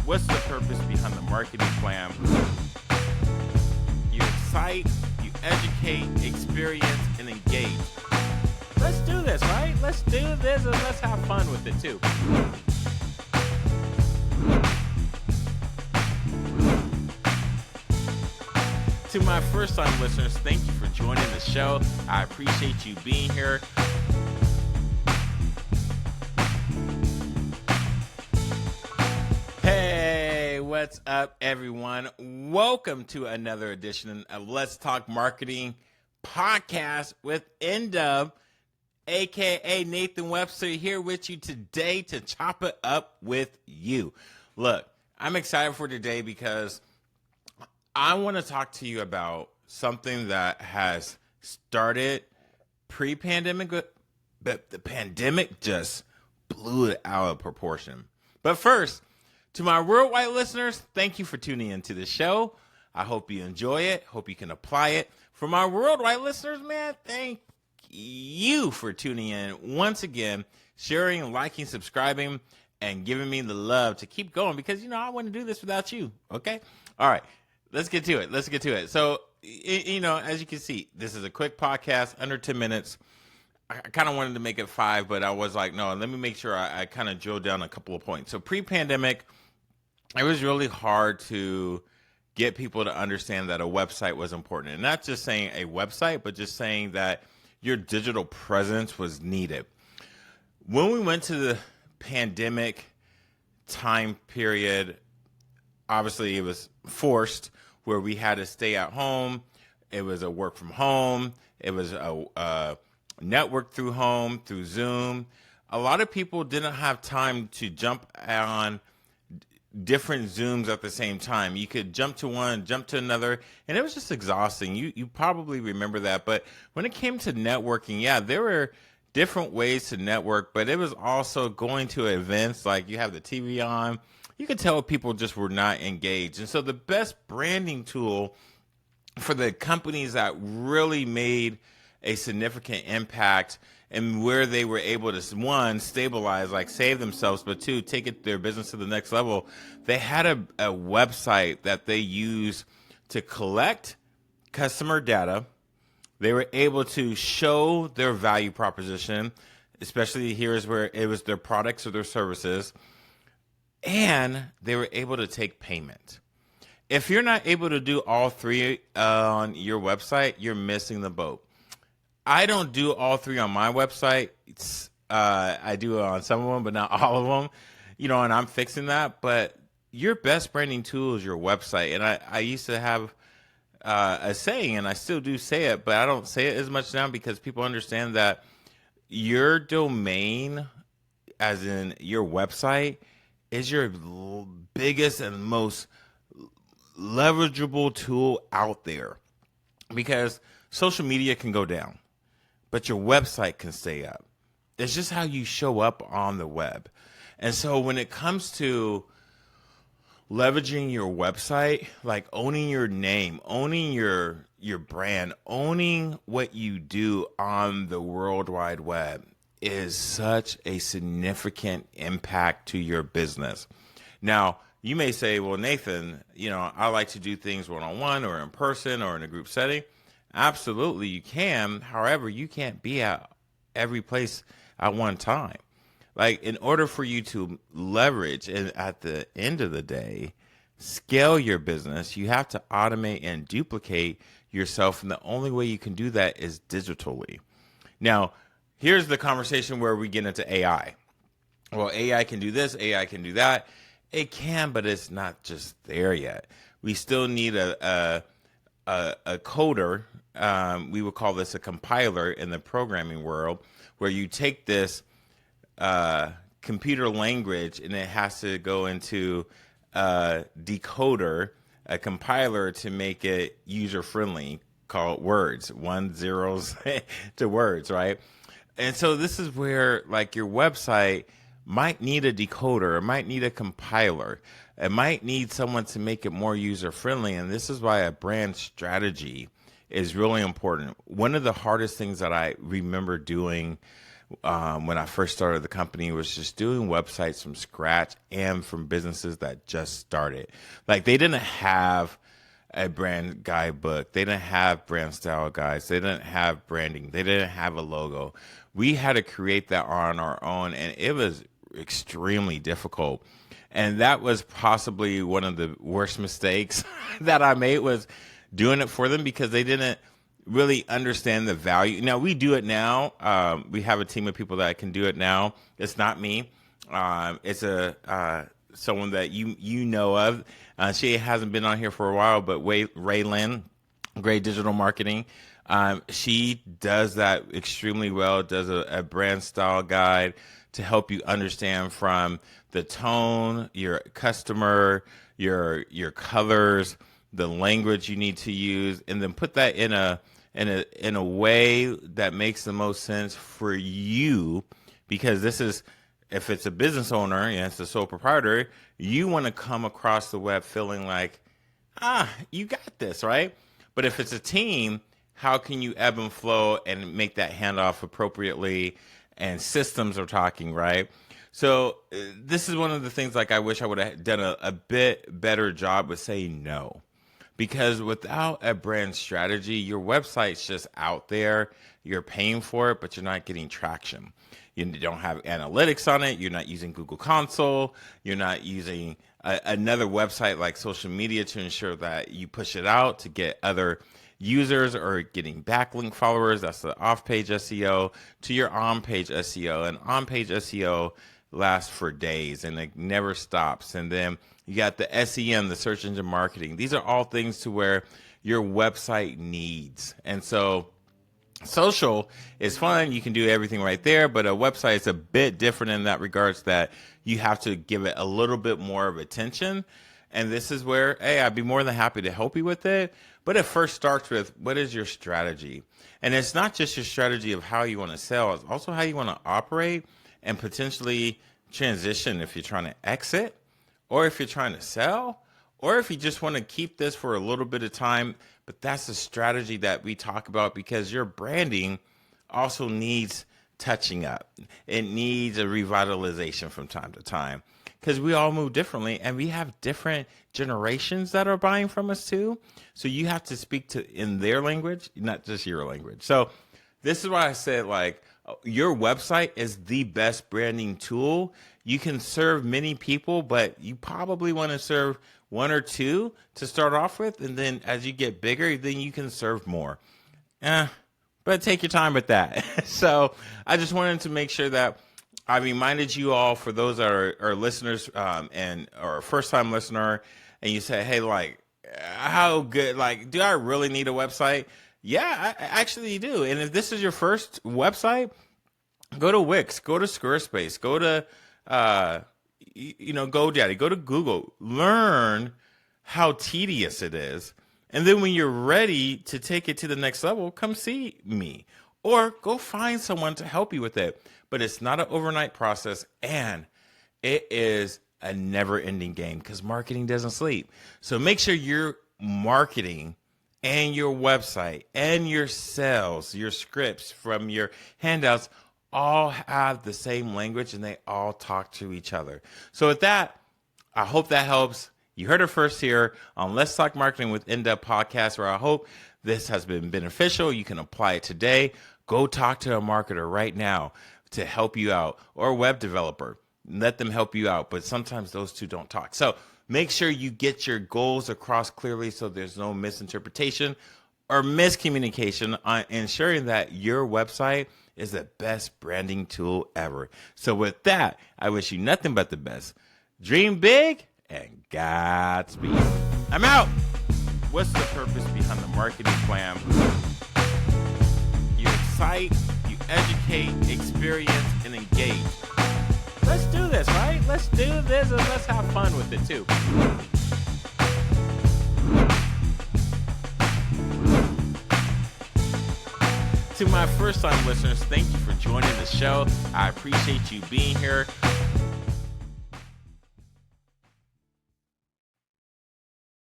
What's the purpose behind the marketing plan? You excite, you educate, experience, and engage. Let's do this, right? Let's do this and let's have fun with it too. To my first-time listeners, thank you for joining the show. I appreciate you being here. Hey, what's up, everyone? Welcome to another edition of Let's Talk Marketing Podcast with NDUB, aka Nathan Webster, here with you today to chop it up with you. Look, I'm excited for today because I want to talk to you about something that has started pre-pandemic, but the pandemic just blew it out of proportion. But first, to my worldwide listeners, thank you for tuning into the show. I hope you enjoy it. Hope you can apply it. For my worldwide listeners, man, thank you for tuning in once again, sharing, liking, subscribing, and giving me the love to keep going because, I wouldn't do this without you, okay? All right. Let's get to it. So, as you can see, this is a quick podcast, under 10 minutes. I kind of wanted to make it 5, but I was like, no, let me make sure I kind of drill down a couple of points. So pre-pandemic, it was really hard to get people to understand that a website was important. And not just saying a website, but just saying that your digital presence was needed. When we went to the pandemic time period, obviously it was forced, where we had to stay at home. It was a work from home. It was a network through home, through Zoom. A lot of people didn't have time to jump on different Zooms at the same time. You could jump to one, jump to another, and it was just exhausting. You probably remember that. But when it came to networking, yeah, there were different ways to network, but it was also going to events like you have the TV on. You could tell people just were not engaged. And so the best branding tool for the companies that really made a significant impact and where they were able to, one, stabilize, like save themselves, but two, take their business to the next level, they had a website that they used to collect customer data. They were able to show their value proposition, especially here is where it was their products or their services, and they were able to take payment. If you're not able to do all three on your website, you're missing the boat. I don't do all three on my website. I do it on some of them, but not all of them. And I'm fixing that. But your best branding tool is your website. And I used to have a saying, and I still do say it, but I don't say it as much now because people understand that your domain, as in your website, is your biggest and most leverageable tool out there, because social media can go down, but your website can stay up. It's just how you show up on the web. And so when it comes to leveraging your website, like owning your name, owning your brand, owning what you do on the World Wide Web is such a significant impact to your business. Now, you may say, well, Nathan, I like to do things one-on-one or in person or in a group setting. Absolutely, you can. However, you can't be at every place at one time. Like, in order for you to leverage and at the end of the day, scale your business, you have to automate and duplicate yourself. And the only way you can do that is digitally. Now, here's the conversation where we get into AI. Well, AI can do this, AI can do that. It can, but it's not just there yet. We still need a coder. We would call this a compiler in the programming world, where you take this computer language and it has to go into a decoder, a compiler to make it user-friendly, call it words, 1 zeros to words, right? And so this is where, like, your website might need a decoder, it might need a compiler, it might need someone to make it more user-friendly. And this is why a brand strategy is really important. One of the hardest things that I remember doing when I first started the company, was just doing websites from scratch and from businesses that just started. Like they didn't have a brand guidebook. They didn't have brand style guides. They didn't have branding. They didn't have a logo. We had to create that on our own, and it was extremely difficult. And that was possibly one of the worst mistakes that I made, was doing it for them, because they didn't really understand the value. Now we do it now. We have a team of people that can do it now. It's not me. It's someone that you know of. She hasn't been on here for a while, but Raylan, Great Digital Marketing. She does that extremely well. Does a brand style guide to help you understand from the tone, your customer, your colors, the language you need to use, and then put that in a way that makes the most sense for you. Because this is, if it's a business owner and it's a sole proprietor, you want to come across the web feeling like, you got this, right? But if it's a team, how can you ebb and flow and make that handoff appropriately? And systems are talking, right? So this is one of the things, like, I wish I would have done a bit better job with saying no. Because without a brand strategy, your website's just out there. You're paying for it, but you're not getting traction. You don't have analytics on it. You're not using Google Console. You're not using another website like social media to ensure that you push it out to get other users or getting backlink followers. That's the off-page SEO to your on-page SEO. And on-page SEO lasts for days and it never stops. And then you got the SEM, the search engine marketing. These are all things to where your website needs. And so social is fun. You can do everything right there, but a website is a bit different in that regards, that you have to give it a little bit more of attention. And this is where, hey, I'd be more than happy to help you with it. But it first starts with, what is your strategy? And it's not just your strategy of how you want to sell. It's also how you want to operate and potentially transition if you're trying to exit, or if you're trying to sell, or if you just want to keep this for a little bit of time. But that's the strategy that we talk about, because your branding also needs touching up. It needs a revitalization from time to time, because we all move differently and we have different generations that are buying from us too. So you have to speak to in their language, not just your language. So this is why I said, like, your website is the best branding tool. You can serve many people, but you probably want to serve one or two to start off with. And then as you get bigger, then you can serve more. But take your time with that. So I just wanted to make sure that I reminded you all, for those that are listeners and or a first-time listener, and you say, hey, like, how good, like, do I really need a website? Yeah, actually you do. And if this is your first website, go to Wix, go to Squarespace, go to, GoDaddy, go to Google, learn how tedious it is. And then when you're ready to take it to the next level, come see me, or go find someone to help you with it. But it's not an overnight process, and it is a never-ending game, because marketing doesn't sleep. So make sure your marketing and your website and your sales, your scripts from your handouts all have the same language and they all talk to each other. So with that, I hope that helps. You heard it first here on Let's Talk Marketing with NDUB Podcast, where I hope this has been beneficial. You can apply it today. Go talk to a marketer right now to help you out, or a web developer. Let them help you out. But sometimes those two don't talk. So make sure you get your goals across clearly so there's no misinterpretation or miscommunication, on ensuring that your website is the best branding tool ever. So with that, I wish you nothing but the best. Dream big and Godspeed. I'm out. What's the purpose behind the marketing plan? You excite, you educate, experience, and engage. Let's do this, right? Let's do this, and let's have fun with it too. To my first-time listeners, thank you for joining the show. I appreciate you being here.